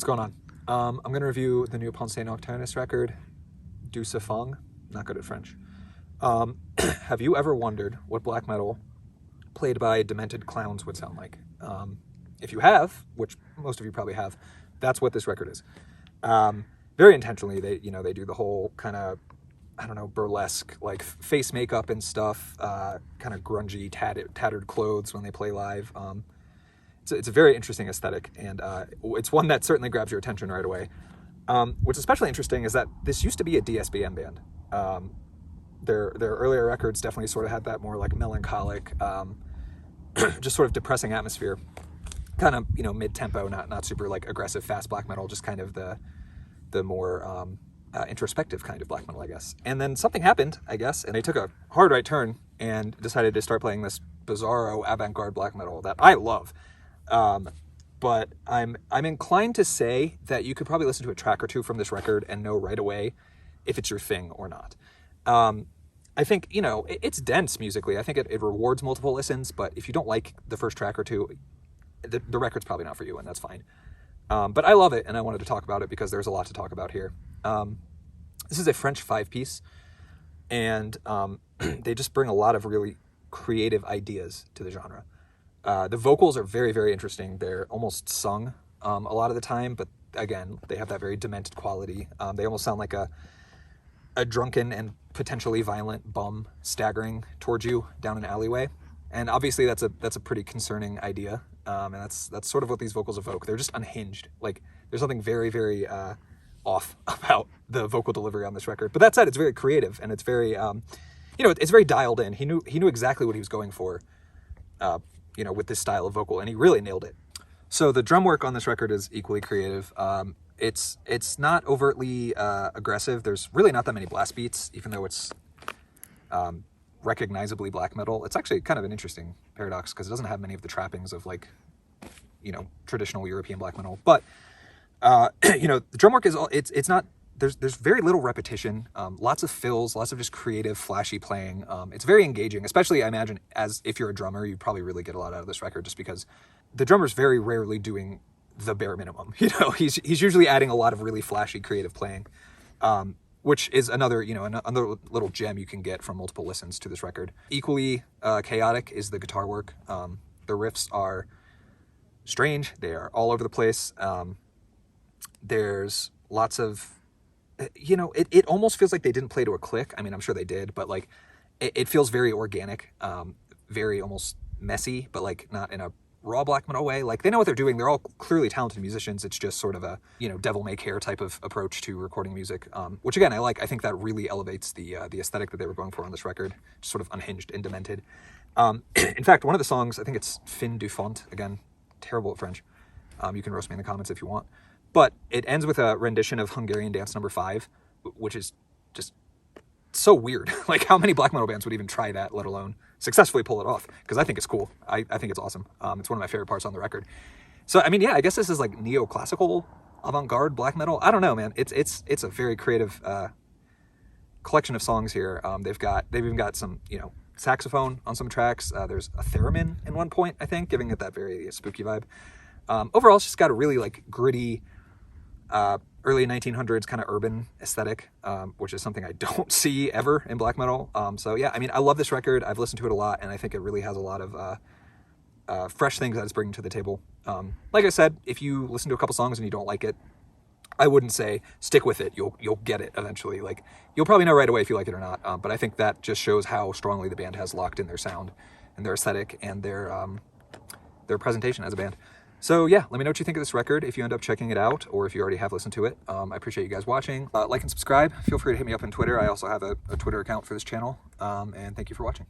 going on? I'm going to review the new Pensées Nocturnes record, Douce Fange. Not good at French. Have you ever wondered what black metal played by demented clowns would sound like? If you have, which most of you probably have, that's what this record is. Very intentionally, they do the whole kind of, I don't know, burlesque, like face makeup and stuff, kind of grungy, tattered clothes when they play live. It's a very interesting aesthetic, and it's one that certainly grabs your attention right away. What's especially interesting is that this used to be a DSBM band. Their earlier records definitely sort of had that more like melancholic, just sort of depressing atmosphere, kind of mid-tempo, not super like aggressive fast black metal, just kind of the more introspective kind of black metal, I guess. And then something happened, I guess, and they took a hard right turn and decided to start playing this bizarro avant-garde black metal that I love. But I'm inclined to say that you could probably listen to a track or two from this record and know right away if it's your thing or not. I think, it's dense musically. I think it rewards multiple listens, but if you don't like the first track or two, the record's probably not for you, and that's fine. But I love it, and I wanted to talk about it because there's a lot to talk about here. This is a French 5-piece, and they just bring a lot of really creative ideas to the genre. The vocals are very, very interesting. They're almost sung a lot of the time, but again, they have that very demented quality. They almost sound like a drunken and potentially violent bum staggering towards you down an alleyway. And obviously that's a pretty concerning idea. And that's sort of what these vocals evoke. They're just unhinged. Like there's something very, very off about the vocal delivery on this record. But that said, it's very creative, and it's very it's very dialed in. He knew exactly what he was going for. With this style of vocal, and he really nailed it. So the drum work on this record is equally creative. It's not overtly aggressive. There's really not that many blast beats, even though it's recognizably black metal. It's actually kind of an interesting paradox because it doesn't have many of the trappings of traditional European black metal. But the drum work is it's not. There's very little repetition, lots of fills, lots of just creative, flashy playing. It's very engaging, especially I imagine as if you're a drummer, you probably really get a lot out of this record just because the drummer's very rarely doing the bare minimum. He's usually adding a lot of really flashy, creative playing, which is another little gem you can get from multiple listens to this record. Equally chaotic is the guitar work. The riffs are strange. They are all over the place. There's lots of it almost feels like they didn't play to a click. I mean, I'm sure they did, but it feels very organic, very almost messy, but not in a raw black metal way. They know what they're doing. They're all clearly talented musicians. It's just sort of a, devil may care type of approach to recording music, which again, I like. I think that really elevates the aesthetic that they were going for on this record, just sort of unhinged and demented. In fact, one of the songs, I think it's Fin du Font, again, terrible at French. You can roast me in the comments if you want. But it ends with a rendition of Hungarian Dance No. 5, which is just so weird. How many black metal bands would even try that, let alone successfully pull it off? Because I think it's cool. I think it's awesome. It's one of my favorite parts on the record. So, I mean, yeah, I guess this is neoclassical avant-garde black metal. I don't know, man. It's a very creative collection of songs here. They've even got some, saxophone on some tracks. There's a theremin in one point, I think, giving it that very spooky vibe. Overall, it's just got a really gritty, early 1900s kind of urban aesthetic, which is something I don't see ever in black metal. So yeah, I mean, I love this record. I've listened to it a lot, and I think it really has a lot of fresh things that it's bringing to the table. Like I said, if you listen to a couple songs and you don't like it, I wouldn't say stick with it. You'll get it eventually. You'll probably know right away if you like it or not. But I think that just shows how strongly the band has locked in their sound and their aesthetic and their presentation as a band. So yeah, let me know what you think of this record if you end up checking it out, or if you already have listened to it. I appreciate you guys watching. Like and subscribe. Feel free to hit me up on Twitter. I also have a Twitter account for this channel. And thank you for watching.